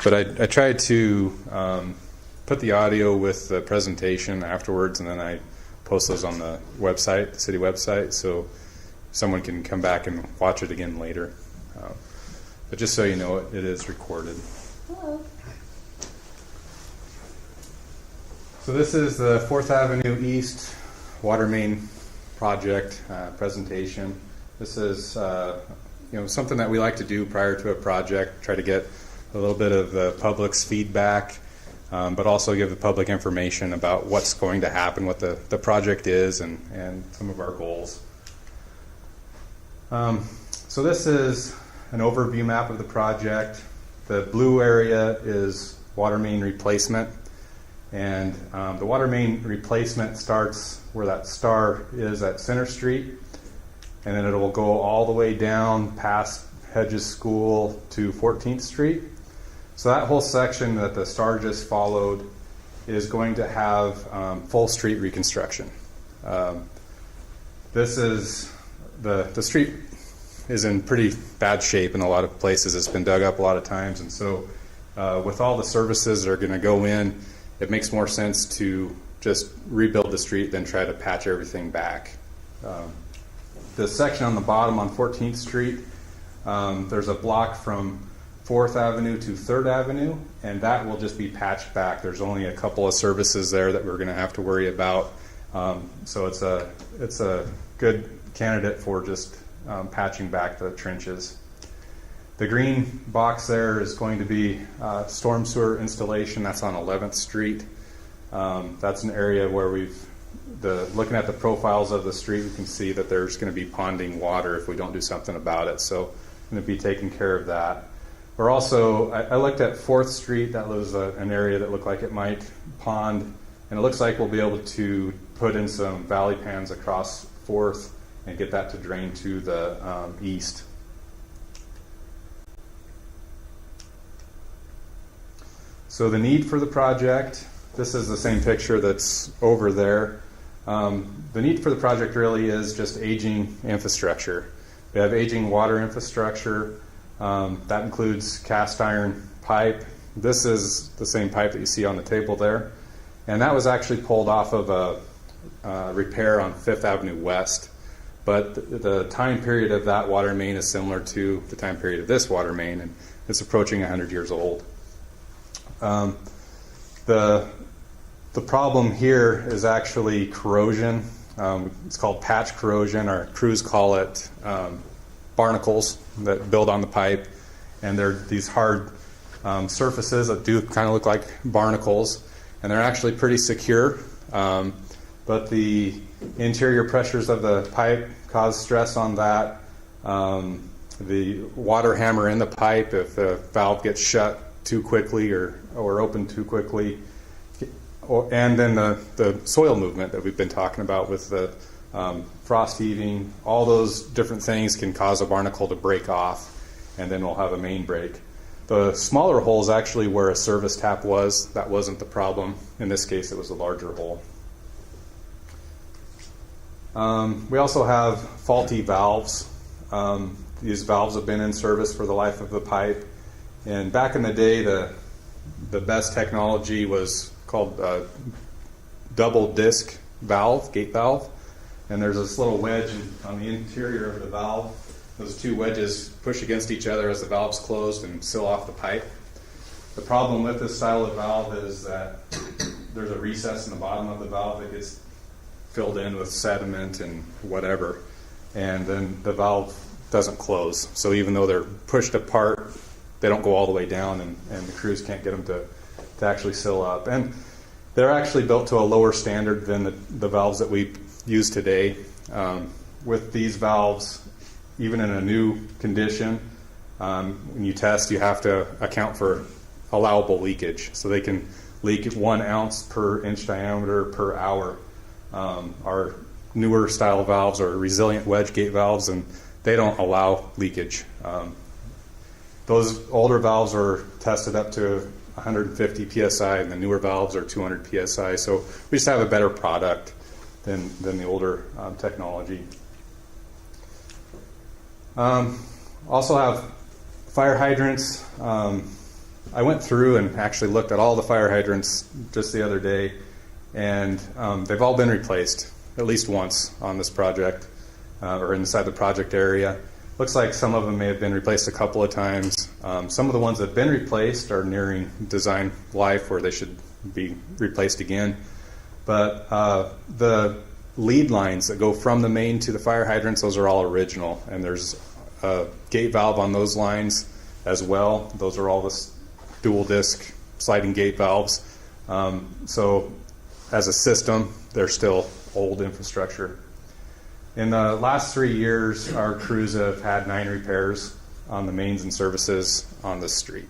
But I tried to put the audio with the presentation afterwards, and then I post those on the website, the city website, so someone can come back and watch it again later. But just so you know, it is recorded. Hello. So this is the 4th Avenue East water main project presentation. This is something that we like to do prior to a project, try to get a little bit of the public's feedback, but also give the public information about what's going to happen, what the project is, and some of our goals. So this is an overview map of the project. The blue area is water main replacement, and the water main replacement starts where that star is at Center Street, and then it will go all the way down past Hedges School to 14th Street. So that whole section that the star just followed is going to have full street reconstruction. This is the street is in pretty bad shape in a lot of places. It's been dug up a lot of times, and so with all the services that are going to go in, it makes more sense to just rebuild the street than try to patch everything back. The section on the bottom on 14th Street, there's a block from 4th Avenue to 3rd Avenue, and that will just be patched back. There's only a couple of services there that we're going to have to worry about, so it's a good candidate for just patching back the trenches. The green box there is going to be storm sewer installation. That's on 11th Street. That's an area where looking at the profiles of the street, we can see that there's going to be ponding water if we don't do something about it. So I'm going to be taking care of that. We're also, I looked at 4th Street. That was an area that looked like it might pond, and it looks like we'll be able to put in some valley pans across 4th and get that to drain to the east. So the need for the project, this is the same picture that's over there. The need for the project really is just aging infrastructure. We have aging water infrastructure. That includes cast iron pipe. This is the same pipe that you see on the table there. And that was actually pulled off of a repair on 5th Avenue West. But the time period of that water main is similar to the time period of this water main, and it's approaching 100 years old. The problem here is actually corrosion. It's called patch corrosion. Our crews call it barnacles that build on the pipe, and they're these hard surfaces that do kind of look like barnacles, and they're actually pretty secure. But the interior pressures of the pipe cause stress on that. The water hammer in the pipe, if the valve gets shut too quickly or open too quickly, and then the soil movement that we've been talking about with the frost heaving, all those different things can cause a barnacle to break off, and then we'll have a main break. The smaller hole is actually where a service tap was. That wasn't the problem. In this case, it was a larger hole. We also have faulty valves. These valves have been in service for the life of the pipe. And back in the day, the best technology was called double disc valve, gate valve. And there's this little wedge on the interior of the valve. Those two wedges push against each other as the valve's closed and seal off the pipe. The problem with this style of valve is that there's a recess in the bottom of the valve that gets filled in with sediment and whatever, and then the valve doesn't close. So even though they're pushed apart, they don't go all the way down, and the crews can't get them to actually seal up. And they're actually built to a lower standard than the valves that we use today. With these valves, even in a new condition, when you test, you have to account for allowable leakage. So they can leak 1 ounce per inch diameter per hour. Our newer style valves are resilient wedge gate valves, and they don't allow leakage. Those older valves are tested up to 150 psi, and the newer valves are 200 psi. So we just have a better product than the older technology. Also have fire hydrants. I went through and actually looked at all the fire hydrants just the other day, and they've all been replaced at least once on this project or inside the project area. Looks like some of them may have been replaced a couple of times. Some of the ones that have been replaced are nearing design life where they should be replaced again. But the lead lines that go from the main to the fire hydrants, those are all original. And there's a gate valve on those lines as well. Those are all the dual disc sliding gate valves. So as a system, they're still old infrastructure. In the last 3 years, our crews have had 9 repairs on the mains and services on this street.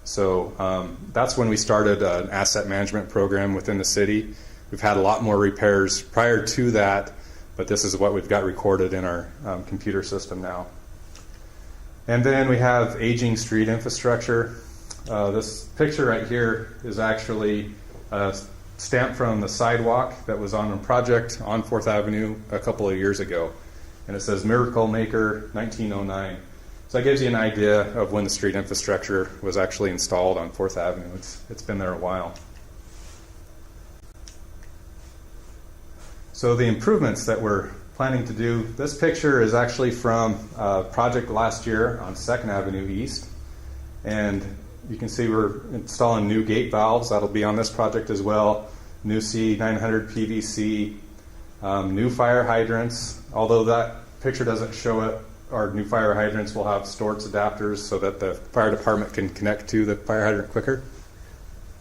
So that's when we started an asset management program within the city. We've had a lot more repairs prior to that, but this is what we've got recorded in our computer system now. And then we have aging street infrastructure. This picture right here is actually stamped from the sidewalk that was on a project on 4th Avenue a couple of years ago. And it says Miracle Maker 1909. So that gives you an idea of when the street infrastructure was actually installed on 4th Avenue. It's been there a while. So the improvements that we're planning to do, this picture is actually from a project last year on 2nd Avenue East. And you can see we're installing new gate valves. That'll be on this project as well. New C900 PVC, new fire hydrants. Although that picture doesn't show it, our new fire hydrants will have Storz adapters so that the fire department can connect to the fire hydrant quicker.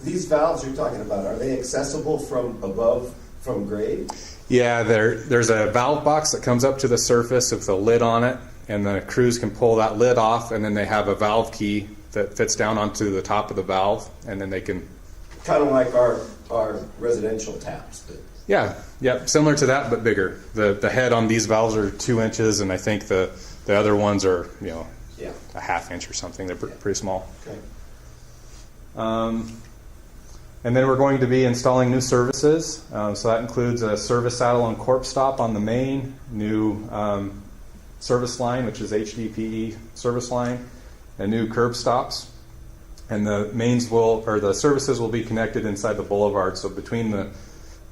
These valves you're talking about, are they accessible from above, from grade? Yeah, there's a valve box that comes up to the surface with a lid on it, and the crews can pull that lid off, and then they have a valve key that fits down onto the top of the valve, and then they can... Kind of like our residential taps. Yeah, similar to that, but bigger. The head on these valves are 2 inches, and I think the other ones are, a half inch or something. They're pretty small. Okay. And then we're going to be installing new services. So that includes a service saddle and corp stop on the main, new service line, which is HDPE service line, and new curb stops. And the the services will be connected inside the boulevard. So between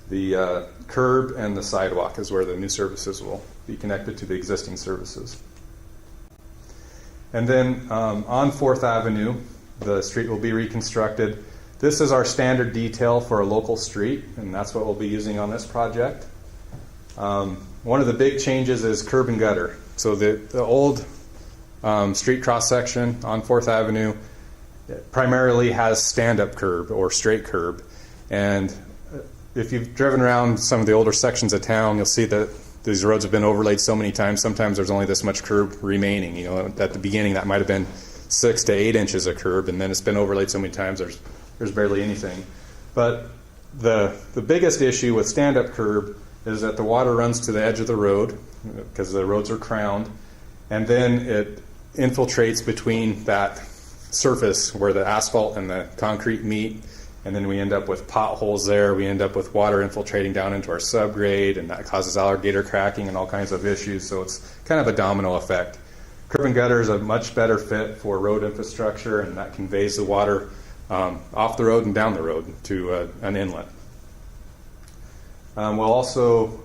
the curb and the sidewalk is where the new services will be connected to the existing services. And then on 4th Avenue, the street will be reconstructed. This is our standard detail for a local street, and that's what we'll be using on this project. One of the big changes is curb and gutter. So the old street cross section on 4th Avenue primarily has stand-up curb or straight curb. And if you've driven around some of the older sections of town, you'll see that these roads have been overlaid so many times. Sometimes there's only this much curb remaining. At the beginning that might have been 6 to 8 inches of curb, and then it's been overlaid so many times there's barely anything. But the biggest issue with stand-up curb is that the water runs to the edge of the road because the roads are crowned, and then it infiltrates between that surface where the asphalt and the concrete meet, and then we end up with potholes there. We end up with water infiltrating down into our subgrade, and that causes alligator cracking and all kinds of issues. So it's kind of a domino effect. Curb and gutter is a much better fit for road infrastructure, and that conveys the water off the road and down the road to an inlet. We'll also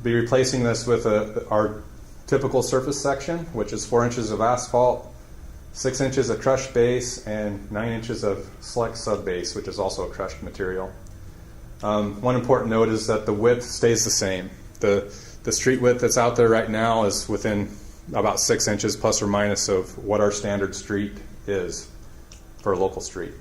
be replacing this with our typical surface section, which is 4 inches of asphalt, 6 inches of crushed base, and 9 inches of select sub-base, which is also a crushed material. One important note is that the width stays the same. The street width that's out there right now is within about 6 inches plus or minus of what our standard street is for a local street.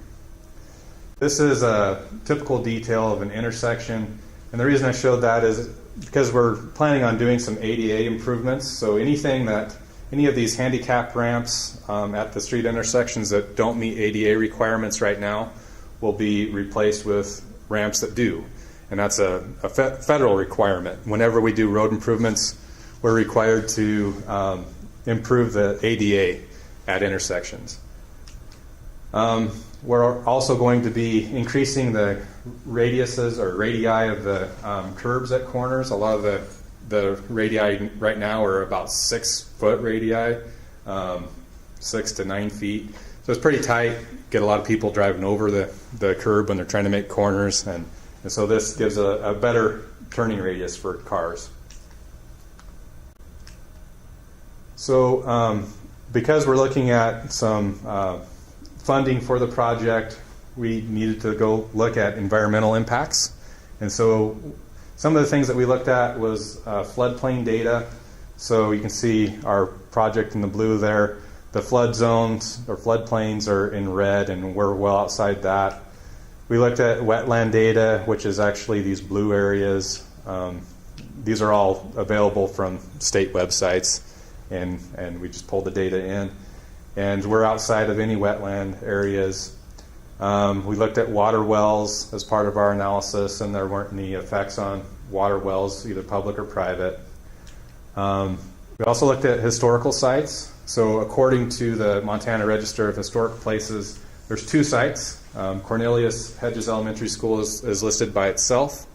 This is a typical detail of an intersection, and the reason I showed that is because we're planning on doing some ADA improvements. So any of these handicap ramps at the street intersections that don't meet ADA requirements right now will be replaced with ramps that do. And that's a federal requirement. Whenever we do road improvements, we're required to improve the ADA at intersections. We're also going to be increasing the radiuses or radii of the curbs at corners. A lot of the radii right now are about 6 foot radii, 6 to 9 feet. So So it's pretty tight. Get a lot of people driving over the curb when they're trying to make corners, and so this gives a better turning radius for cars. So because we're looking at some funding for the project, we needed to go look at environmental impacts. And so some of the things that we looked at was floodplain data. So you can see our project in the blue there. The flood zones or floodplains are in red, and we're well outside that. We looked at wetland data, which is actually these blue areas. These are all available from state websites, and we just pulled the data in. And we're outside of any wetland areas. We looked at water wells as part of our analysis, and there weren't any effects on water wells, either public or private. We also looked at historical sites. So according to the Montana Register of Historic Places, there's 2 sites. Cornelius Hedges Elementary School is listed by itself,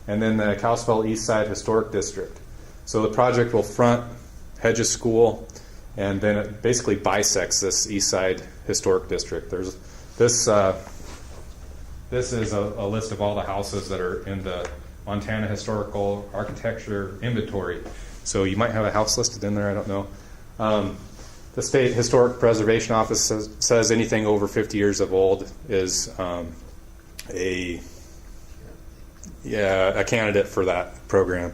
and then the Kalispell East Side Historic District. So the project will front Hedges School, and then it basically bisects this East Side Historic District. There's this is a list of all the houses that are in the Montana Historical Architecture Inventory. So you might have a house listed in there, I don't know. The State Historic Preservation Office says anything over 50 years of old is a candidate for that program.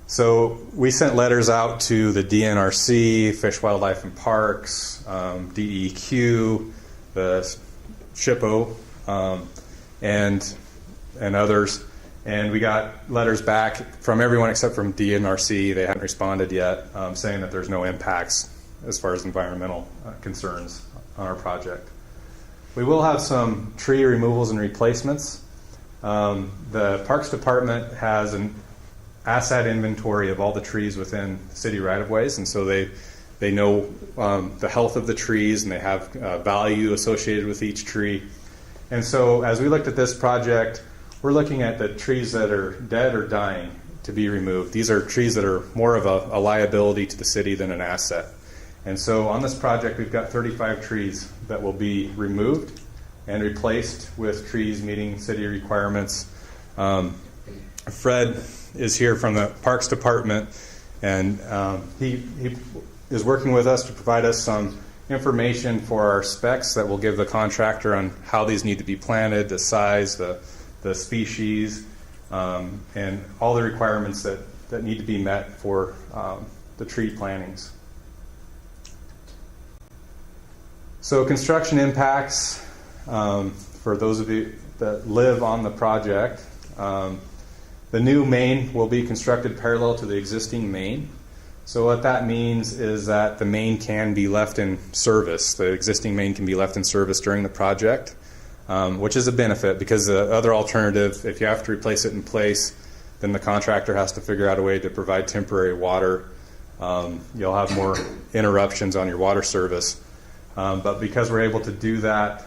So we sent letters out to the DNRC, Fish, Wildlife, and Parks, DEQ, the SHPO, and others. And we got letters back from everyone except from DNRC. They haven't responded yet, saying that there's no impacts as far as environmental concerns on our project. We will have some tree removals and replacements. The Parks Department has an asset inventory of all the trees within city right-of-ways, and so they know the health of the trees, and they have value associated with each tree. And so as we looked at this project, we're looking at the trees that are dead or dying to be removed. These are trees that are more of a liability to the city than an asset. And so on this project, we've got 35 trees that will be removed and replaced with trees meeting city requirements. Fred is here from the Parks Department, and he is working with us to provide us some information for our specs that will give the contractor on how these need to be planted, the size, the species, and all the requirements that need to be met for the tree plantings. So construction impacts, for those of you that live on the project, the new main will be constructed parallel to the existing main. So what that means is that the main can be left in service. The existing main can be left in service during the project, which is a benefit, because the other alternative, if you have to replace it in place, then the contractor has to figure out a way to provide temporary water. You'll have more interruptions on your water service. But because we're able to do that,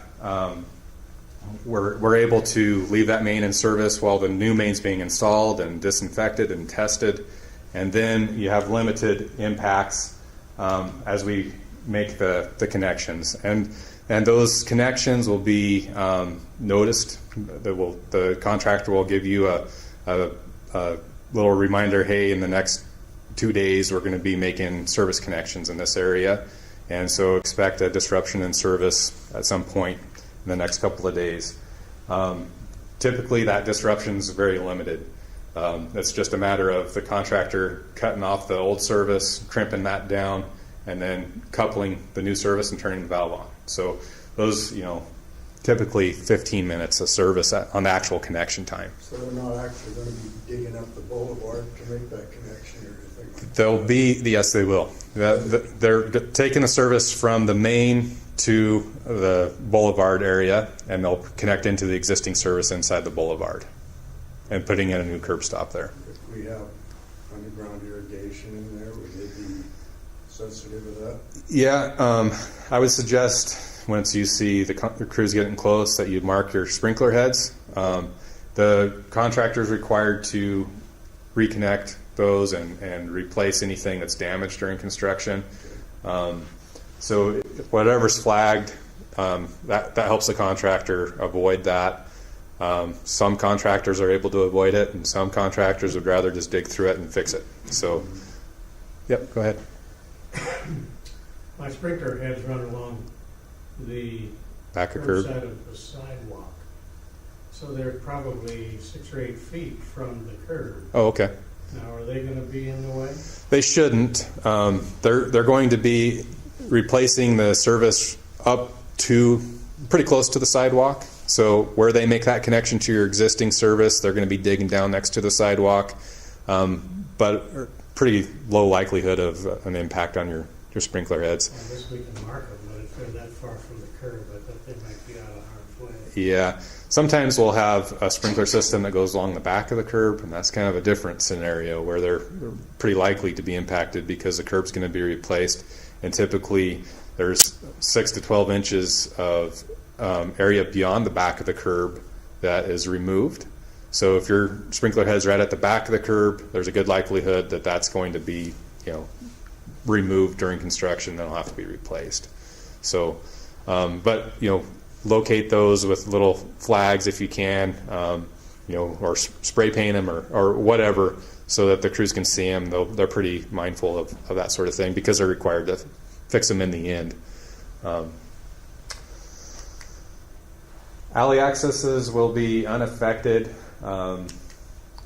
we're able to leave that main in service while the new main's being installed and disinfected and tested. And then you have limited impacts as we make the connections. And those connections will be noticed. The contractor will give you a little reminder, hey, in the next 2 days we're going to be making service connections in this area. And so expect a disruption in service at some point in the next couple of days. Typically that disruption is very limited. It's just a matter of the contractor cutting off the old service, crimping that down, and then coupling the new service and turning the valve on. So those, typically 15 minutes of service on the actual connection time. So they're not actually going to be digging up the boulevard to make that connection or anything like that? They'll be, yes, they will. They're taking the service from the main to the boulevard area, and they'll connect into the existing service inside the boulevard and putting in a new curb stop there. If we have underground irrigation in there, would they be sensitive to that? Yeah, I would suggest once you see the crews getting close that you mark your sprinkler heads. The contractor is required to reconnect those and replace anything that's damaged during construction. So whatever's flagged, that helps the contractor avoid that. Some contractors are able to avoid it, and some contractors would rather just dig through it and fix it. So, yep, go ahead. My sprinkler heads run along the Back of curb curb. side of the sidewalk. So they're probably 6 or 8 feet from the curb. Oh, okay. Now, are they going to be in the way? They shouldn't. They're going to be replacing the service up to pretty close to the sidewalk. So where they make that connection to your existing service, they're going to be digging down next to the sidewalk, but pretty low likelihood of an impact on your sprinkler heads. I guess we can mark them, but if they're that far from the curb, I bet they might be out of harm's way. Yeah. Sometimes we'll have a sprinkler system that goes along the back of the curb, and that's kind of a different scenario where they're pretty likely to be impacted because the curb's going to be replaced, and typically there's 6 to 12 inches of area beyond the back of the curb that is removed. So if your sprinkler head's right at the back of the curb, there's a good likelihood that that's going to be, removed during construction. That'll have to be replaced. So, but locate those with little flags if you can, or spray paint them or whatever, so that the crews can see them. They're pretty mindful of that sort of thing because they're required to fix them in the end. Alley accesses will be unaffected.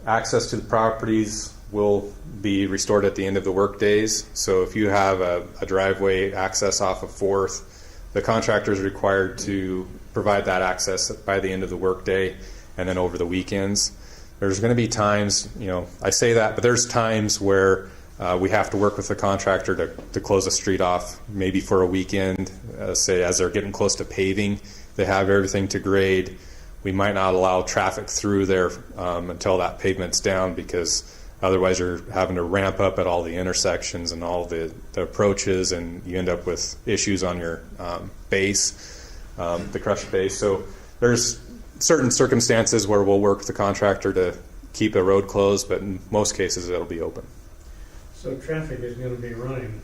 Access to the properties will be restored at the end of the work days. So if you have a driveway access off of 4th, the contractor is required to provide that access by the end of the workday and then over the weekends. There's going to be times, I say that, but there's times where we have to work with the contractor to close a street off, maybe for a weekend, say as they're getting close to paving. They have everything to grade. We might not allow traffic through there until that pavement's down, because otherwise you're having to ramp up at all the intersections and all the approaches, and you end up with issues on your base, the crushed base. So there's certain circumstances where we'll work with the contractor to keep a road closed, but in most cases it'll be open. So traffic is going to be running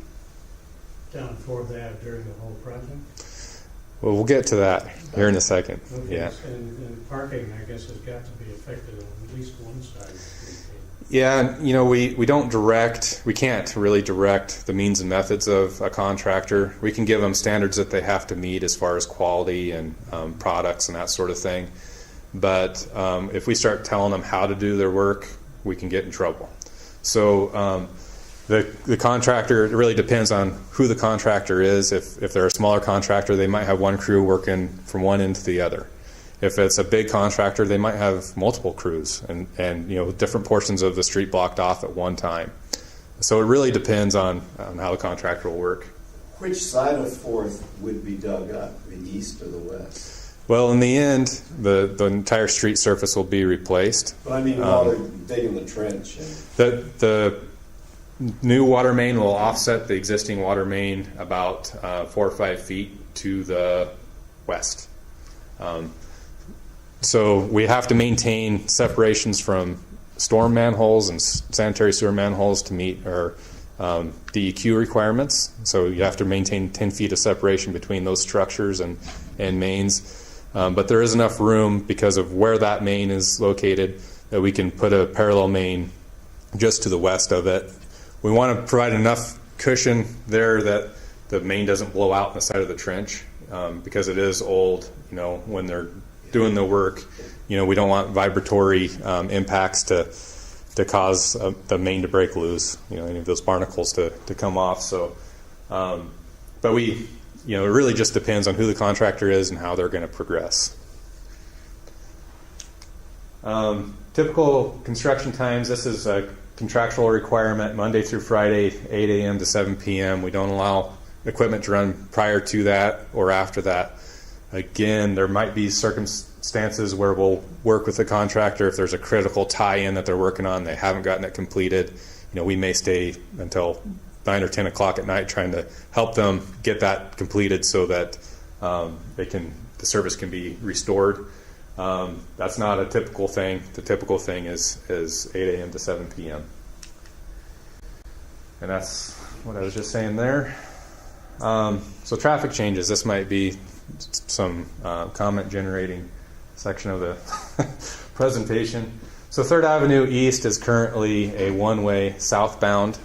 down 4th Ave during the whole project? Well, we'll get to that here in a second. Okay, Yeah. and parking, I guess, has got to be affected on at least one side of the street. Yeah, we can't really direct the means and methods of a contractor. We can give them standards that they have to meet as far as quality and products and that sort of thing. But if we start telling them how to do their work, we can get in trouble. So the contractor, it really depends on who the contractor is. If they're a smaller contractor, they might have one crew working from one end to the other. If it's a big contractor, they might have multiple crews and different portions of the street blocked off at one time. So it really depends on how the contractor will work. Which side of 4th would be dug up, the east or the west? Well, in the end, the entire street surface will be replaced. But I mean, while they're digging the trench. The new water main will offset the existing water main about 4 or 5 feet to the west. So we have to maintain separations from storm manholes and sanitary sewer manholes to meet our DEQ requirements. So you have to maintain 10 feet of separation between those structures and mains. But there is enough room because of where that main is located that we can put a parallel main just to the west of it. We want to provide enough cushion there that the main doesn't blow out in the side of the trench, because it is old. When they're doing the work, we don't want vibratory impacts to cause the main to break loose. Any of those barnacles to come off. So, but it really just depends on who the contractor is and how they're going to progress. Typical construction times. This is a contractual requirement, Monday through Friday, 8 a.m. to 7 p.m. We don't allow equipment to run prior to that or after that. Again, there might be circumstances where we'll work with the contractor if there's a critical tie-in that they're working on, they haven't gotten it completed. We may stay until 9 or 10 o'clock at night trying to help them get that completed so that the service can be restored. That's not a typical thing. The typical thing is 8 a.m. to 7 p.m. And that's what I was just saying there. So traffic changes. This might be some comment generating section of the presentation. So 3rd Avenue East is currently a one-way southbound.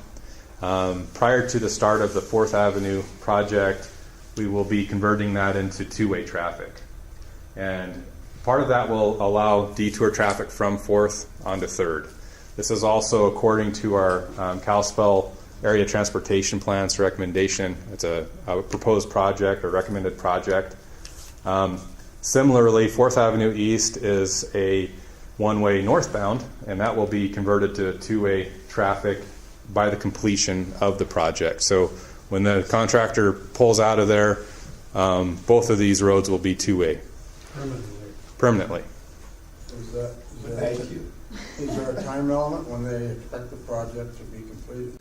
Prior to the start of the 4th Avenue project, we will be converting that into two-way traffic. And part of that will allow detour traffic from 4th onto 3rd. This is also according to our Kalispell Area Transportation Plan's recommendation. It's a proposed project or recommended project. Similarly, 4th Avenue East is a one-way northbound, and that will be converted to two-way traffic by the completion of the project. So when the contractor pulls out of there, both of these roads will be two-way. Permanently. Thank you. Is there a time element when they expect the project to be completed?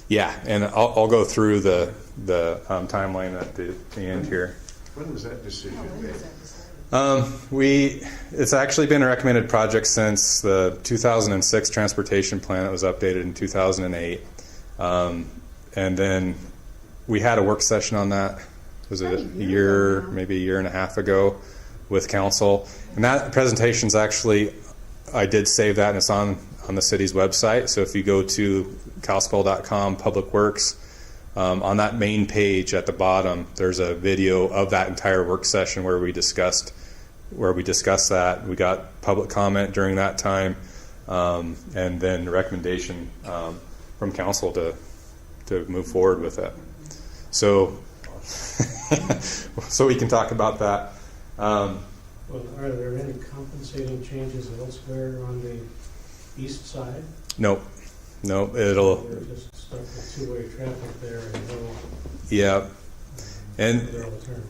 Yeah, and I'll go through the timeline at the end here. When was that decision made? It's actually been a recommended project since the 2006 transportation plan that was updated in 2008. And then we had a work session on that. Was it a year, maybe a year and a half ago with council? And that presentation's actually, I did save that, and it's on the city's website. So if you go to kalispell.com, Public Works, on that main page at the bottom, there's a video of that entire work session where we discussed that. We got public comment during that time, and then recommendation from council to move forward with it. So, so we can talk about that. Well, are there any compensating changes elsewhere on the east side? Nope. It'll. We're just stuck with two-way traffic there and no Yeah. And other alternatives.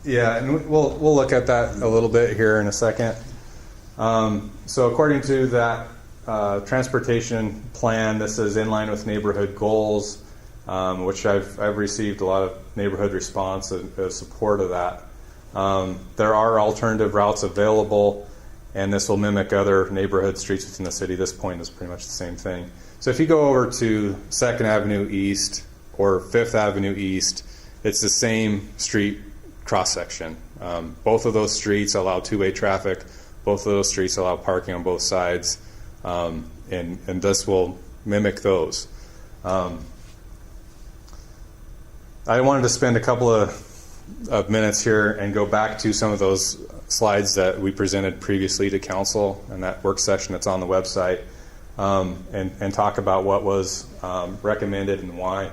yeah, and we'll look at that a little bit here in a second. So according to that transportation plan, this is in line with neighborhood goals, which I've received a lot of neighborhood response and support of that. There are alternative routes available, and this will mimic other neighborhood streets within the city. This point is pretty much the same thing. So if you go over to 2nd Avenue East or 5th Avenue East, it's the same street cross-section. Both of those streets allow two-way traffic. Both of those streets allow parking on both sides, and this will mimic those. I wanted to spend a couple of minutes here and go back to some of those slides that we presented previously to council and that work session that's on the website, and talk about what was recommended and why.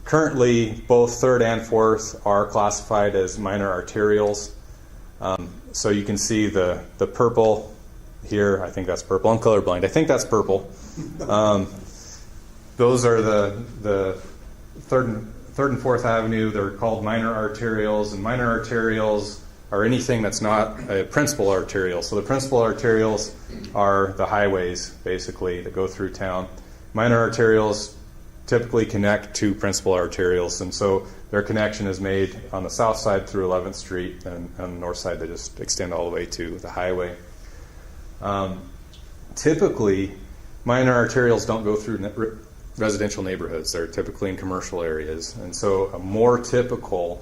Currently, both 3rd and 4th are classified as minor arterials. So you can see the purple here. I think that's purple. I'm colorblind. I think that's purple. Those are the 3rd and 4th Avenue. They're called minor arterials, and minor arterials are anything that's not a principal arterial. So the principal arterials are the highways, basically, that go through town. Minor arterials typically connect to principal arterials, and so their connection is made on the south side through 11th Street, and on the north side they just extend all the way to the highway. Typically, minor arterials don't go through residential neighborhoods. They're typically in commercial areas, and so a more typical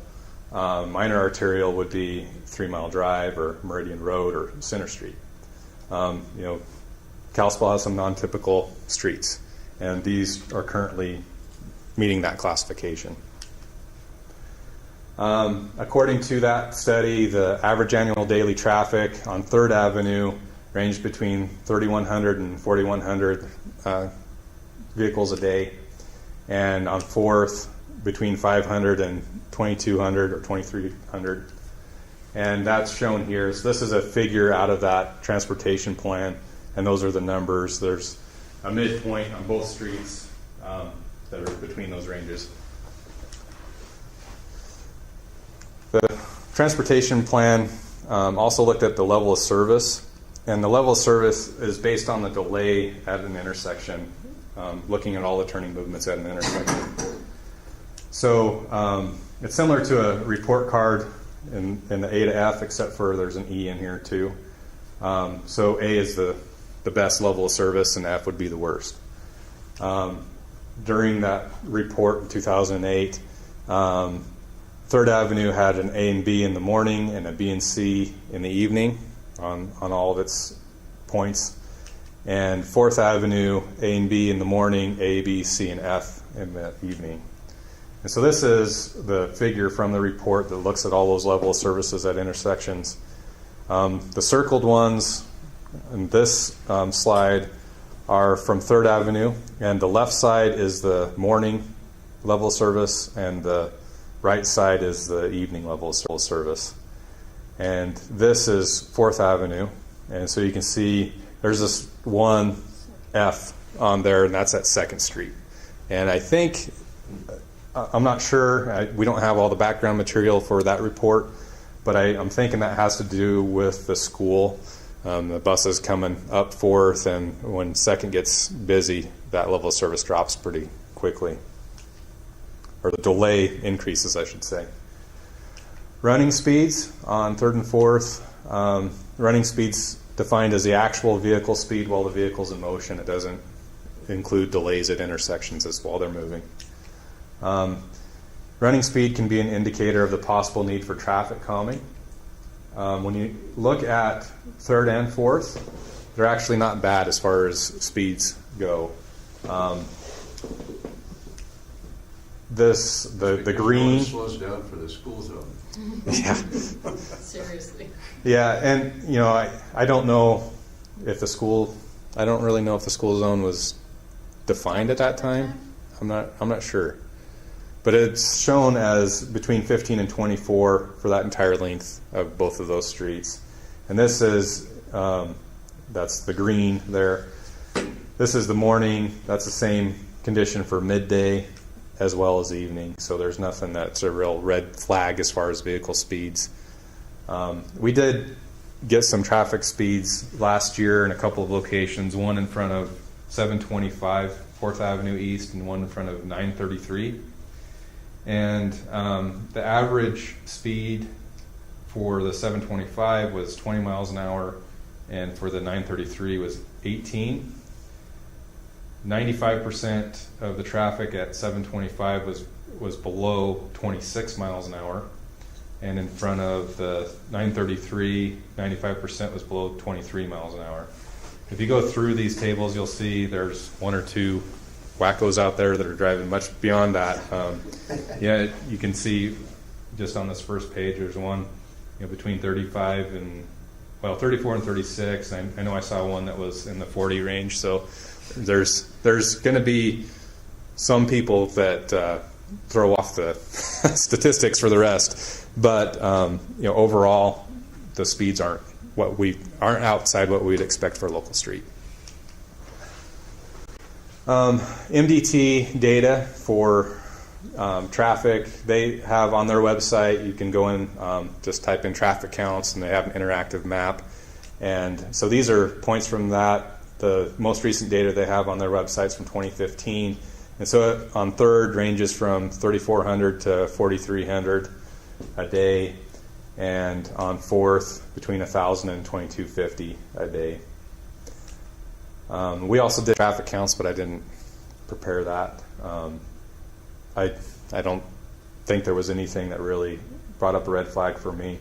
minor arterial would be 3 Mile Drive or Meridian Road or Center Street. Kalispell has some non-typical streets, and these are currently meeting that classification. According to that study, the average annual daily traffic on 3rd Avenue ranged between 3,100 and 4,100 vehicles a day, and on 4th between 500 and 2,200 or 2,300. And that's shown here. So this is a figure out of that transportation plan, and those are the numbers. There's a midpoint on both streets that are between those ranges. The transportation plan also looked at the level of service, and the level of service is based on the delay at an intersection, looking at all the turning movements at an intersection. So it's similar to a report card in the A to F, except for there's an E in here too. So A is the best level of service, and F would be the worst. During that report in 2008, Third Avenue had an A and B in the morning and a B and C in the evening on all of its points. And Fourth Avenue, A and B in the morning, A, B, C, and F in the evening. And so this is the figure from the report that looks at all those level of services at intersections. The circled ones in this slide are from Third Avenue, and the left side is the morning level of service, and the right side is the evening level of service. And this is Fourth Avenue, and so you can see there's this one F on there, and that's at 2nd Street. And I think, I'm not sure, we don't have all the background material for that report, but I'm thinking that has to do with the school. The buses coming up 4th, and when 2nd gets busy, that level of service drops pretty quickly. Or the delay increases, I should say. Running speeds on 3rd and 4th. Running speeds defined as the actual vehicle speed while the vehicle's in motion. It doesn't include delays at intersections as while they're moving. Running speed can be an indicator of the possible need for traffic calming. When you look at 3rd and 4th, they're actually not bad as far as speeds go. The green slows down for the school zone. Yeah. Seriously. Yeah, and I don't know if the school. I don't really know if the school zone was defined at that time. I'm not sure, but it's shown as between 15 and 24 for that entire length of both of those streets. And this is that's the green there. This is the morning. That's the same condition for midday as well as evening. So there's nothing that's a real red flag as far as vehicle speeds. We did get some traffic speeds last year in a couple of locations, one in front of 725 4th Avenue East and one in front of 933. And the average speed for the 725 was 20 miles an hour, and for the 933 was 18. 95% of the traffic at 725 was below 26 miles an hour, and in front of the 933, 95% was below 23 miles an hour. If you go through these tables, you'll see there's one or two wackos out there that are driving much beyond that. Yeah, you can see just on this first page, there's one between 34 and 36. I know I saw one that was in the 40 range. So there's going to be some people that throw off the statistics for the rest, but overall the speeds aren't outside what we'd expect for a local street. MDT data for traffic, they have on their website. You can go in, just type in traffic counts, and they have an interactive map. And so these are points from that. The most recent data they have on their website is from 2015. And so on 3rd ranges from 3,400 to 4,300 a day, and on 4th between 1,000 and 2,250 a day. We also did traffic counts, but I didn't prepare that. I don't think there was anything that really brought up a red flag for me.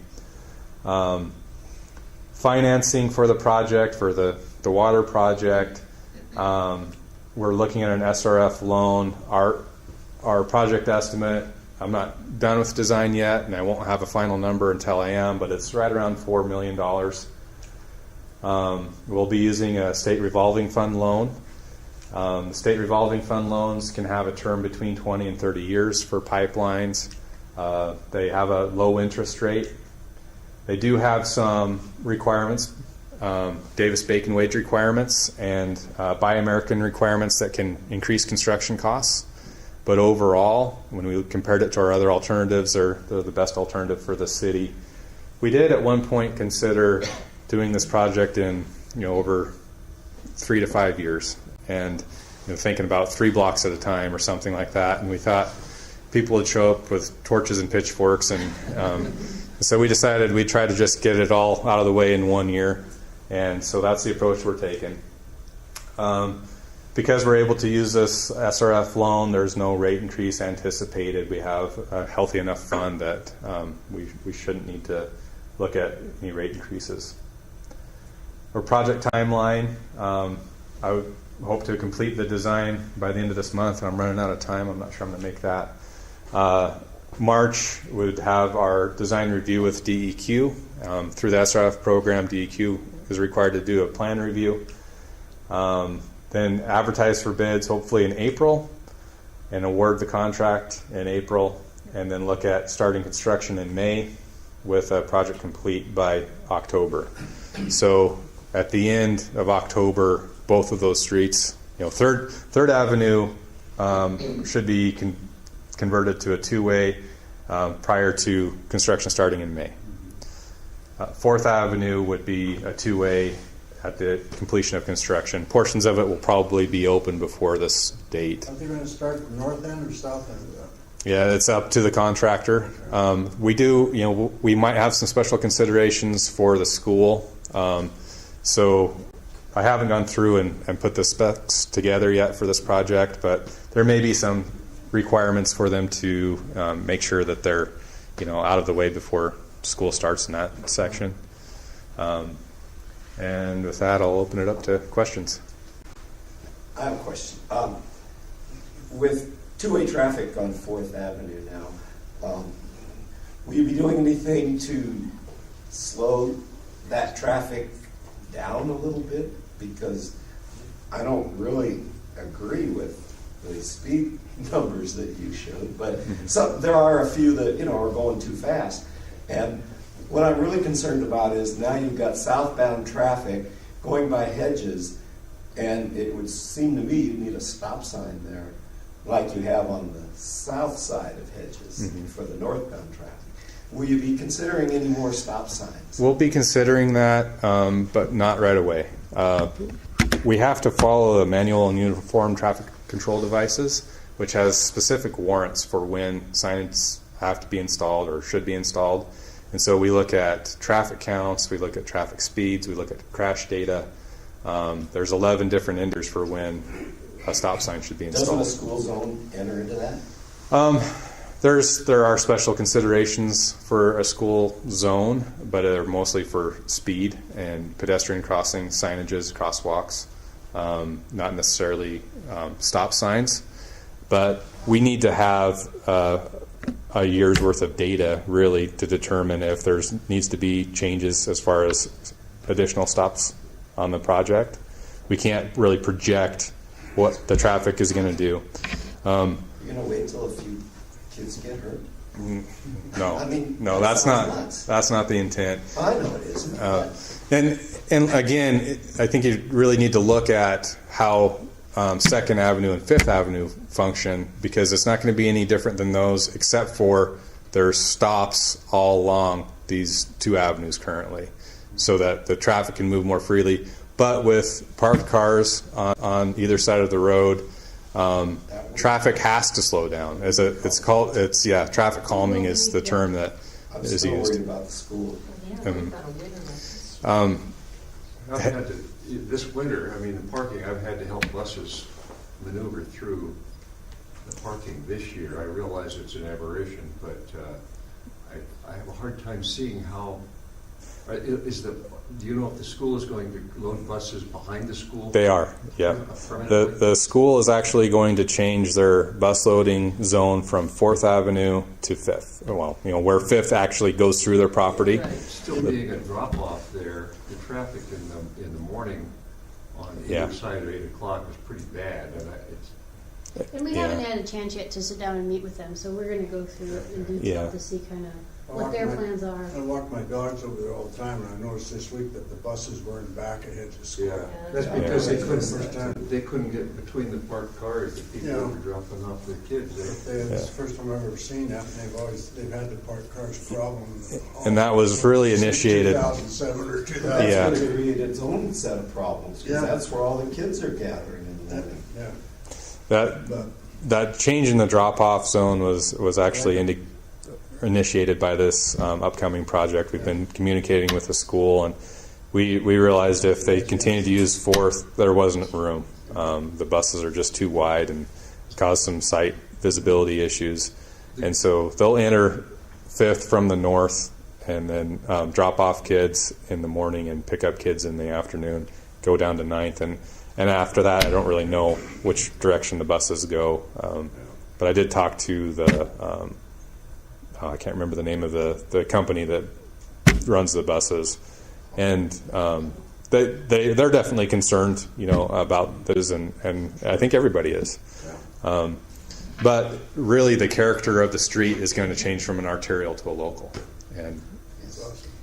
Financing for the project, for the water project, we're looking at an SRF loan. Our project estimate, I'm not done with design yet, and I won't have a final number until I am, but it's right around $4 million. We'll be using a state revolving fund loan. The state revolving fund loans can have a term between 20 and 30 years for pipelines. They have a low interest rate. They do have some requirements, Davis-Bacon wage requirements and Buy American requirements that can increase construction costs. But overall, when we compared it to our other alternatives, they're the best alternative for the city. We did at one point consider doing this project in over 3 to 5 years, and thinking about 3 blocks at a time or something like that. And we thought people would show up with torches and pitchforks, and so we decided we'd try to just get it all out of the way in 1 year. And so that's the approach we're taking. because we're able to use this SRF loan, there's no rate increase anticipated. We have a healthy enough fund that we shouldn't need to look at any rate increases. Our project timeline, I would hope to complete the design by the end of this month, and I'm running out of time. I'm not sure I'm going to make that. March would have our design review with DEQ. Through the SRF program, DEQ is required to do a plan review. Then advertise for bids hopefully in April and award the contract in April, and then look at starting construction in May with a project complete by October. So at the end of October, both of those streets, Third Avenue should be converted to a two-way prior to construction starting in May. Fourth Avenue would be a two-way at the completion of construction. Portions of it will probably be open before this date. Are they going to start from north end or south end of that? Yeah, it's up to the contractor. We might have some special considerations for the school. So I haven't gone through and put the specs together yet for this project, but there may be some requirements for them to make sure that they're, out of the way before school starts in that section. And with that, I'll open it up to questions. I have a question. With two-way traffic on 4th Avenue now, will you be doing anything to slow that traffic down a little bit? Because I don't really agree with the speed numbers that you showed, but there are a few that are going too fast. And what I'm really concerned about is now you've got southbound traffic going by Hedges, and it would seem to me you need a stop sign there like you have on the south side of Hedges for the northbound traffic. Will you be considering any more stop signs? We'll be considering that, but not right away. We have to follow the manual and uniform traffic control devices, which has specific warrants for when signs have to be installed or should be installed. And so we look at traffic counts, we look at traffic speeds, we look at crash data. There's 11 different indicators for when a stop sign should be installed. Doesn't the school zone enter into that? There are special considerations for a school zone, but they're mostly for speed and pedestrian crossing, signages, crosswalks, not necessarily stop signs. But we need to have a year's worth of data really to determine if there needs to be changes as far as additional stops on the project. We can't really project what the traffic is going to do. You're going to wait till a few kids get hurt? No, I mean, no, that's not the intent. I know it isn't. And again, I think you really need to look at how 2nd Avenue and 5th Avenue function, because it's not going to be any different than those, except for there's stops all along these two avenues currently, so that the traffic can move more freely. But with parked cars on either side of the road, traffic has to slow down. Traffic calming is the term that I'm is still used. worried about the school. I've had to, this winter, the parking, I've had to help buses maneuver through the parking this year. I realize it's an aberration, but I have a hard time seeing how, do you know if the school is going to load buses behind the school? They are, yeah. The school is actually going to change their bus loading zone from 4th Avenue to 5th. Well, where 5th actually goes through their property. Right. Still being a drop-off there, the traffic in the morning on either side of 8 o'clock is pretty bad. And we haven't had a chance yet to sit down and meet with them, so we're going to go through it in detail to see kind of what their plans are. I walk my dogs over there all the time, and I noticed this week that the buses were in back of Hedges School. Yeah, that's Yeah. because Yeah. they couldn't get between the parked cars that people were dropping off their kids. It's the first time I've ever seen that, and they've had the parked cars problem. And that was really since initiated. 2007 or 2000. That's Yeah. going to create its own set of problems, because Yeah. that's where all the kids are gathering in the morning. Yeah. That change in the drop-off zone was actually initiated by this upcoming project. We've been communicating with the school, and we realized if they continued to use 4th, there wasn't room. The buses are just too wide and cause some sight visibility issues. And so they'll enter 5th from the north and then drop off kids in the morning and pick up kids in the afternoon, go down to 9th. And after that, I don't really know which direction the buses go. But I did talk to the, I can't remember the name of the company that runs the buses. And they're definitely concerned, about this, and I think everybody is. But really, the character of the street is going to change from an arterial to a local. And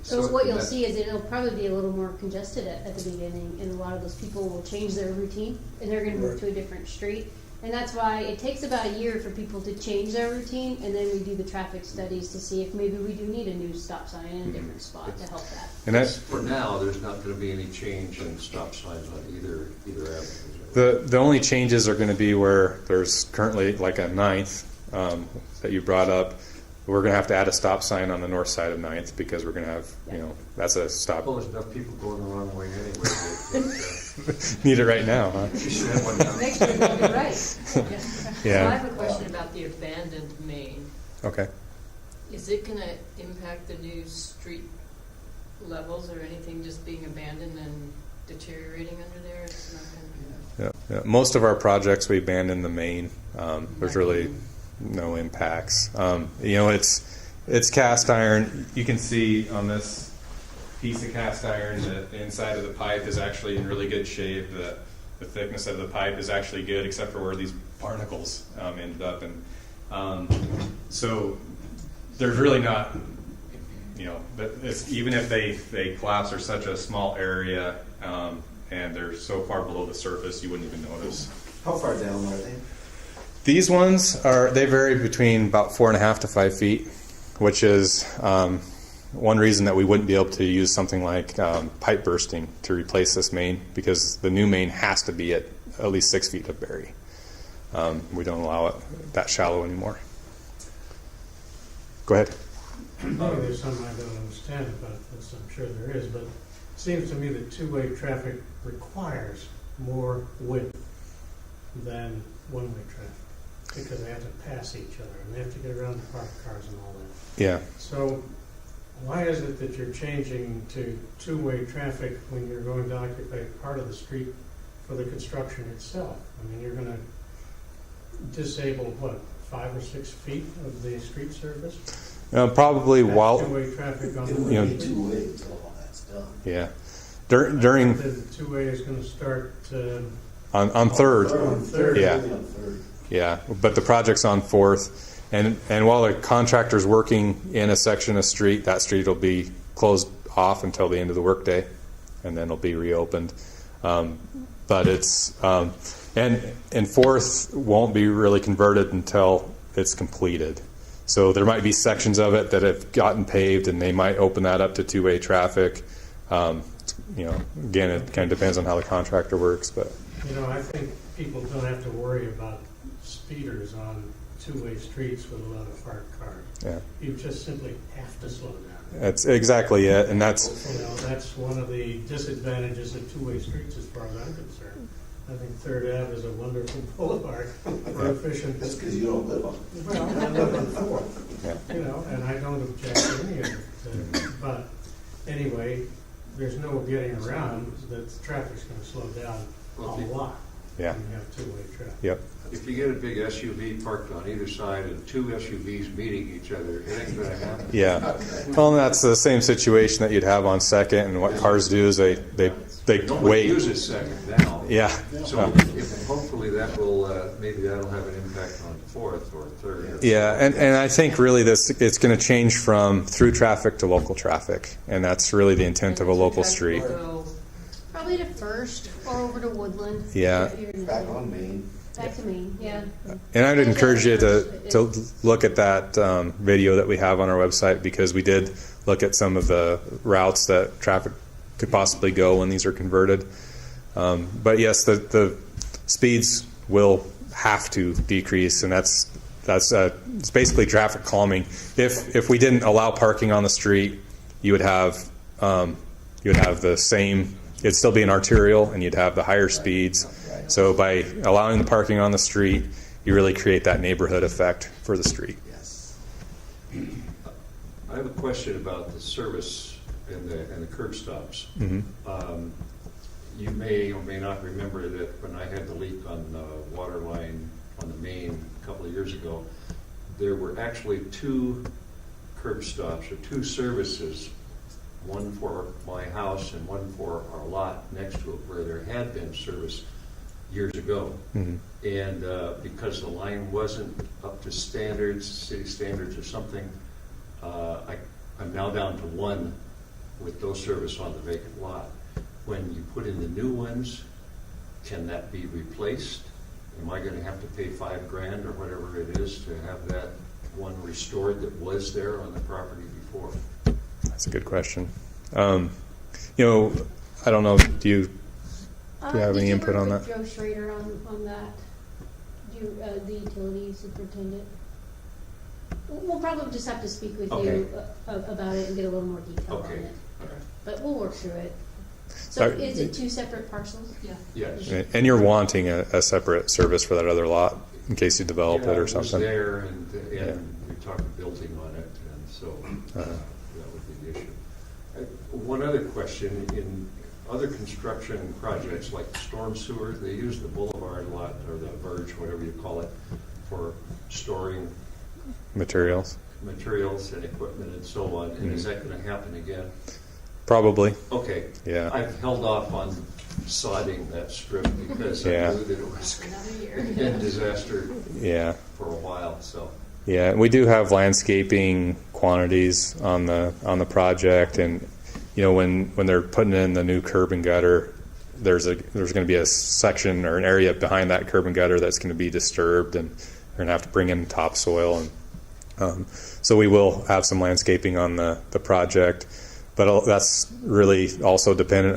So what you'll see is it'll probably be a little more congested at the beginning, and a lot of those people will change their routine, and they're going to move to a different street. And that's why it takes about a year for people to change their routine, and then we do the traffic studies to see if maybe we do need a new stop sign in a different spot to help that. and that's For now, there's not going to be any change in stop signs on either avenue. the only changes are going to be where there's currently like a 9th that you brought up. We're going to have to add a stop sign on the north side of 9th because we're going to have, that's a stop. Well, there's enough people going the wrong way anyway. that, Need it right now, huh? you should have one down. Next week, you'll be right. So I Yeah. have a question about the abandoned main. Okay. Is it going to impact the new street levels or anything just being abandoned and deteriorating under there? It's not going to. Yeah. Most of our projects we abandon the main. There's really no impacts. It's cast iron. You can see on this piece of cast iron that the inside of the pipe is actually in really good shape. The thickness of the pipe is actually good, except for where these barnacles ended up. And so there's really not, even if they collapse, or such a small area, and they're so far below the surface, you wouldn't even notice. How far down are they? These ones they vary between about 4.5 to 5 feet, which is one reason that we wouldn't be able to use something like pipe bursting to replace this main, because the new main has to be at least 6 feet of bury. We don't allow it that shallow anymore. Go ahead. Maybe there's something I don't understand about this, I'm sure there is, but it seems to me that two-way traffic requires more width than one-way traffic, because they have to pass each other, and they have to get around the parked cars and all that. Yeah. So why is it that you're changing to two-way traffic when you're going to occupy part of the street for the construction itself? I mean, you're going to disable, 5 or 6 feet of the street surface? Probably That's while two-way traffic on It the would be two-way until all that's done. yeah during The two-way is going to start on third. On third. Yeah. Only on third. Yeah, but the project's on 4th, and while the contractor's working in a section of street, that street will be closed off until the end of the workday, and then it'll be reopened. But it's and 4th won't be really converted until it's completed. So there might be sections of it that have gotten paved, and they might open that up to two-way traffic. Again, it kind of depends on how the contractor works, but. I think people don't have to worry about speeders on two-way streets with a lot of parked cars. Yeah, You just simply have to slow down. that's exactly it, and that's That's one of the disadvantages of two-way streets as far as I'm concerned. I think Third Ave is a wonderful boulevard for efficient. That's because you don't live on it. Well, I live on Fourth, yeah. and I don't object to any of it. But anyway, there's no getting around that the traffic's going to slow down a lot Yeah. when you have two-way traffic. Yep. If you get a big SUV parked on either side and two SUVs meeting each other, it ain't going to happen. Yeah. Well, and that's the same situation that you'd have on Second, and what cars do is they Nobody wait. uses Second now. Yeah. So hopefully that will, maybe that'll have an impact on 4th or 3rd. Yeah, and I think really it's going to change from through traffic to local traffic, and that's really the intent of a local street. Probably to First or over to Woodland. Yeah. Back on Main. Back to Main, yeah. And I'd encourage you to look at that video that we have on our website, because we did look at some of the routes that traffic could possibly go when these are converted. But yes, the speeds will have to decrease, and that's it's basically traffic calming. If we didn't allow parking on the street, you would have the same. It'd still be an arterial, and you'd have the higher speeds. So by allowing the parking on the street, you really create that neighborhood effect for the street. Yes. I have a question about the service and the curb stops. You may or may not remember that when I had the leak on the water line on the main a couple of years ago, there were actually 2 curb stops or 2 services, one for my house and one for our lot next to it, where there had been service years ago. And because the line wasn't up to standards, city standards or something, I'm now down to 1 with no service on the vacant lot. When you put in the new ones, can that be replaced? Am I going to have to pay $5,000 or whatever it is to have that one restored that was there on the property before? That's a good question. You know, I don't know, do you have any input on that? Did you work with Joe Schrader on that? The utility superintendent? We'll probably just have to speak with you about it and get a little more detail on it. But we'll work through it. So is it 2 separate parcels? Yeah. Yes. And you're wanting a separate service for that other lot in case you develop it or something? It was there, and we talked building on it, and so that would be the issue. One other question, in other construction projects like storm sewer, they use the boulevard lot, or the verge, whatever you call it, for storing Materials? materials and equipment and so on. And is that going to happen again? Probably. Okay. Yeah. I've held off on sodding that strip because I knew that it was Another year. been disaster Yeah. for a while. So Yeah, and we do have landscaping quantities on the project, and you know when they're putting in the new curb and gutter, there's going to be a section or an area behind that curb and gutter that's going to be disturbed, and they're going to have to bring in topsoil, and so we will have some landscaping on the project. But that's really also dependent.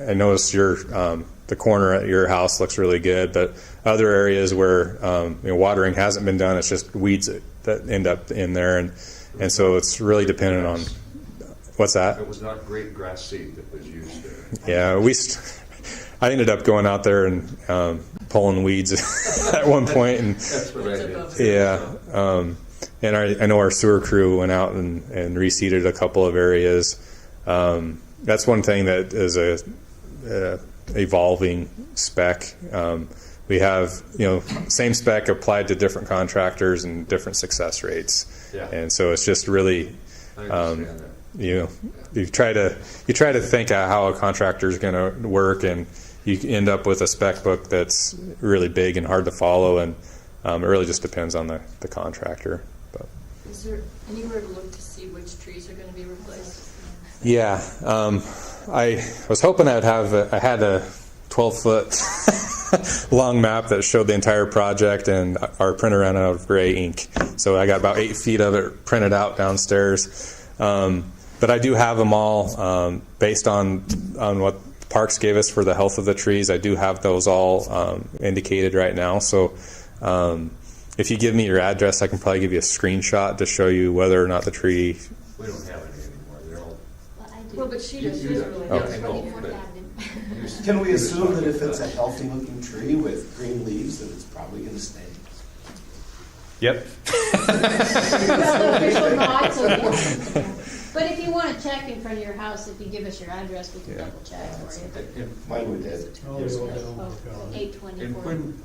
I noticed the corner at your house looks really good, but other areas where watering hasn't been done, it's just weeds that end up in there, and so it's really dependent on what's that. it was not great grass seed that was used there. Yeah, I ended up going out there and pulling weeds at one point, and That's what I did. yeah. And I know our sewer crew went out and reseeded a couple of areas. That's one thing that is a evolving spec. We have, same spec applied to different contractors and different success rates. Yeah. And so it's just really, I understand that. you try to think of how a contractor is going to work, and you end up with a spec book that's really big and hard to follow, and it really just depends on the contractor. But Is there anywhere to look to see which trees are going to be replaced? yeah, I was hoping I had a 12-foot long map that showed the entire project, and our printer ran out of gray ink, so I got about 8 feet of it printed out downstairs. But I do have them all based on what Parks gave us for the health of the trees. I do have those all indicated right now. So if you give me your address, I can probably give you a screenshot to show you whether or not the tree. We don't have any anymore. They're all. Well, I do. Well, but she does. You She's do. really Okay. does. I know, 24th but- Avenue. Can we assume that if it's a healthy looking tree with green leaves, that it's probably going to stay? Yep. Well, official nod, so yes. But if you want to check in front of your house, if you give us your address, we can Yeah. double check for you. And, Mine would dead. Oh, years we will ago. do. Oh, and 824. when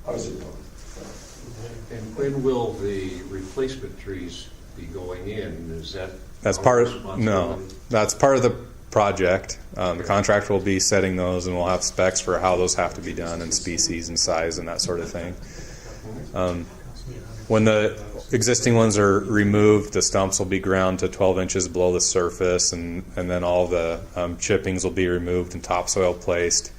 How's it going? and when will the replacement trees be going in? Is that That's our part of responsibility? that's part of the project. The contractor will be setting those, and we'll have specs for how those have to be done, and species and size and that sort of thing. When the existing ones are removed, the stumps will be ground to 12 inches below the surface, and then all the chippings will be removed and topsoil placed.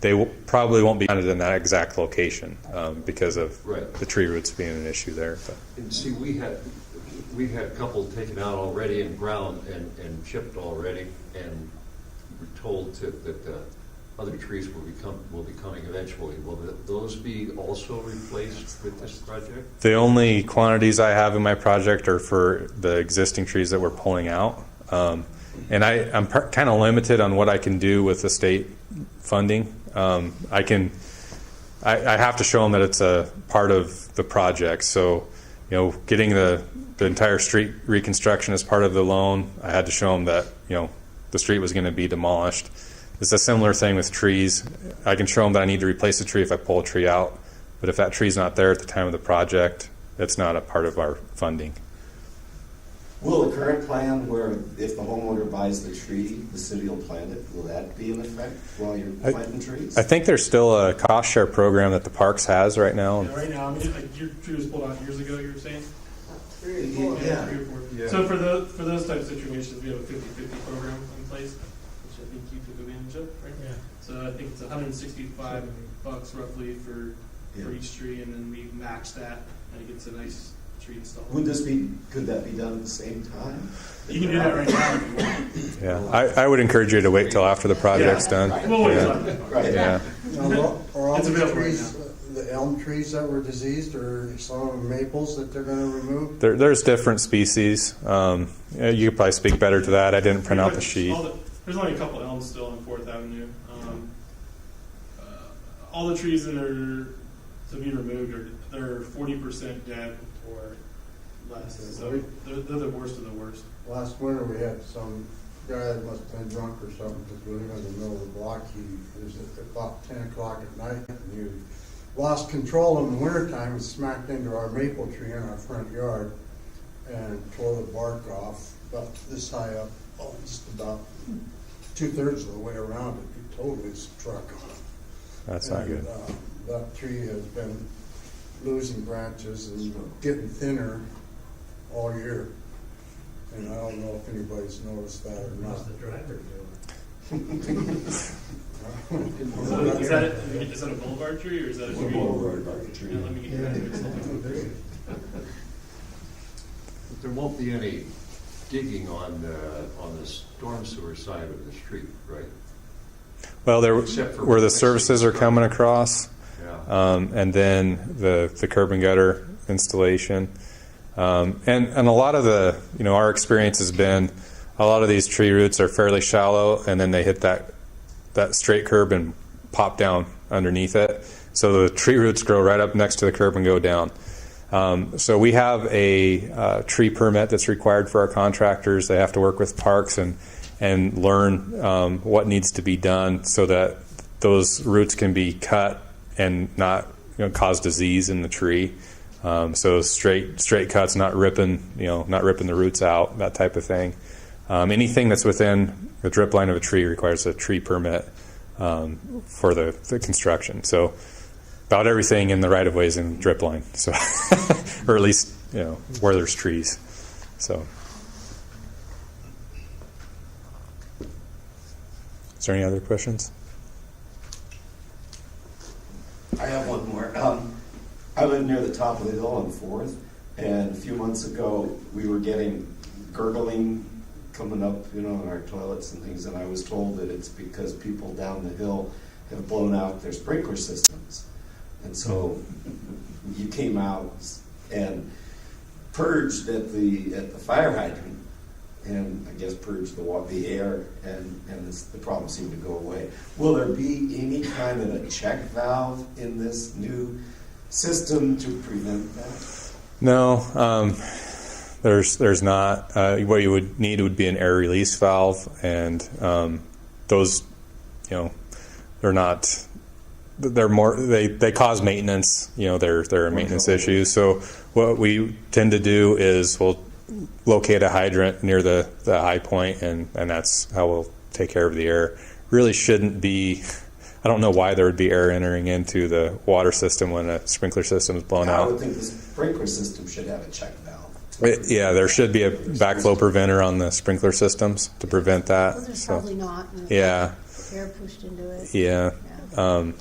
They probably won't be planted in that exact location because of Right. the tree roots being an issue there. But And see, we had a couple taken out already and ground and chipped already, and we're told that the other trees will be coming eventually. Will those be also replaced with this project? the only quantities I have in my project are for the existing trees that we're pulling out. And I'm kind of limited on what I can do with the state funding. I have to show them that it's a part of the project. So, getting the entire street reconstruction as part of the loan, I had to show them that, the street was going to be demolished. It's a similar thing with trees. I can show them that I need to replace a tree if I pull a tree out, but if that tree's not there at the time of the project, it's not a part of our funding. Will the current plan where if the homeowner buys the tree, the city will plant it, will that be in effect while you're planting trees? I think there's still a cost share program that the parks has right now. Yeah, right now, I mean, like your tree was pulled out years ago, you were saying? Yeah. 3 or 4. Yeah. So for those types of situations, we have a 50/50 program in place, which I think you took advantage of, right? Yeah. So I think it's $165 roughly for each tree, and then we match that, and it gets a nice tree installed. Could that be done at the same time? You can do that right now if you want. Yeah, I would encourage you to wait till after the project's done. We'll wait till Yeah. after. Right. Yeah. Now, are all It's the available right trees, the elm trees that were diseased, or some of the maples that they're going to remove? There's different species. You could probably speak better to that. I didn't print out the sheet. There's only a couple elms still on 4th Avenue. All the trees that are to be removed they're 40% dead or less. So they're the worst of the worst. Last winter, we had some guy that must have been drunk or something, because we live in the middle of the block. He was at about 10 o'clock at night, and he lost control in the wintertime and smacked into our maple tree in our front yard and tore the bark off about this high up, just about 2/3 of the way around it. He totally struck on it. That's not good. That tree has been losing branches and getting thinner all year. And I don't know if anybody's noticed that or not. How's the driver doing? So is that a boulevard tree or is that a tree? Boulevard tree. Yeah, let me get that. There won't be any digging on the storm sewer side of the street, right? Well, Except for where the fixing services are coming across, Yeah. and then the curb and gutter installation, and a lot of our experience has been a lot of these tree roots are fairly shallow, and then they hit that straight curb and pop down underneath it. So the tree roots grow right up next to the curb and go down. So we have a tree permit that's required for our contractors. They have to work with parks and learn what needs to be done so that those roots can be cut and not cause disease in the tree. So straight cuts, not ripping the roots out, that type of thing. Anything that's within the drip line of a tree requires a tree permit for the construction. So about everything in the right of way is in drip line. So, or at least where there's trees. So. Is there any other questions? I have one more. I live near the top of the hill on 4th, and a few months ago we were getting gurgling coming up, in our toilets and things, and I was told that it's because people down the hill have blown out their sprinkler systems. And so you came out and purged at the fire hydrant, and I guess purged the air, and the problem seemed to go away. Will there be any kind of a check valve in this new system to prevent that? No, there's not. What you would need would be an air release valve, and those, they're not. They're more. They cause maintenance. They're maintenance issues. So what we tend to do is we'll locate a hydrant near the high point, and that's how we'll take care of the air. Really shouldn't be. I don't know why there would be air entering into the water system when a sprinkler system is blown out. I would think the sprinkler system should have a check valve. There should be a backflow preventer on the sprinkler systems to prevent that. Well, there's So, probably not. And yeah, air pushed into it. yeah. Does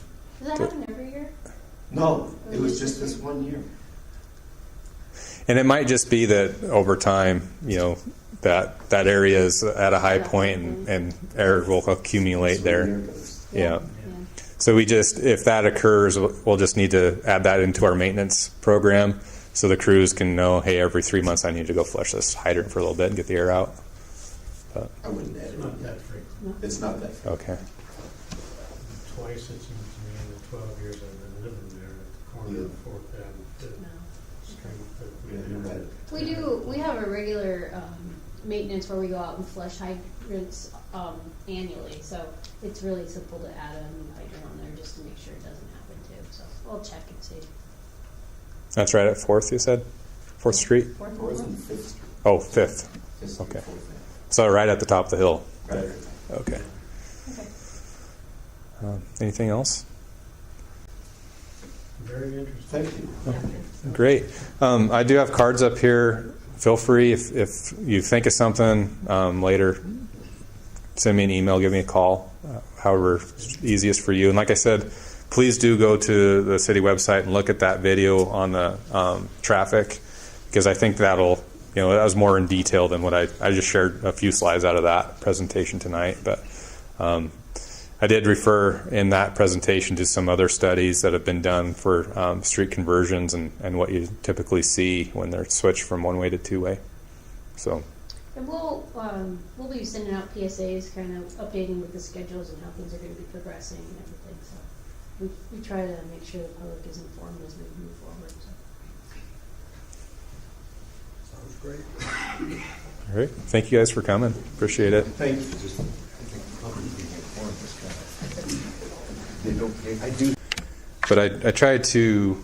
that happen every year? No, it was just this one year. And it might just be that over time, that area is at a high point and air will accumulate there. Yeah. So if that occurs, we'll just need to add that into our maintenance program so the crews can know, hey, every 3 months I need to go flush this hydrant for a little bit and get the air out. I wouldn't add It's it. not that frequent. It's not that. Okay. twice, it seems to me, in the 12 years I've been living there at the corner of 4th Avenue. No. Street. We have a regular maintenance where we go out and flush hydrants annually, so it's really simple to add a new hydrant on there just to make sure it doesn't happen too. So we'll check and see. That's right at 4th, you said? 4th Street? Fourth Fourth one? and Fifth Street. Oh, 5th. Fifth Street, Okay. Fourth So right at the top of the hill. Avenue. Right. Okay. Okay. Anything else? Very interesting. Thank you. Great. I do have cards up here. Feel free if you think of something later, send me an email, give me a call, however easiest for you. And like I said, please do go to the city website and look at that video on the traffic, because I think that was more in detail than what I just shared a few slides out of that presentation tonight. But I did refer in that presentation to some other studies that have been done for street conversions and what you typically see when they're switched from one-way to two-way. So, And we'll be sending out PSAs, kind of updating with the schedules and how things are going to be progressing and everything. So we try to make sure the public is informed as we move forward. So. Sounds great. all right. Thank you guys for coming. Appreciate it. Thank you. They don't pay. I do. But I tried to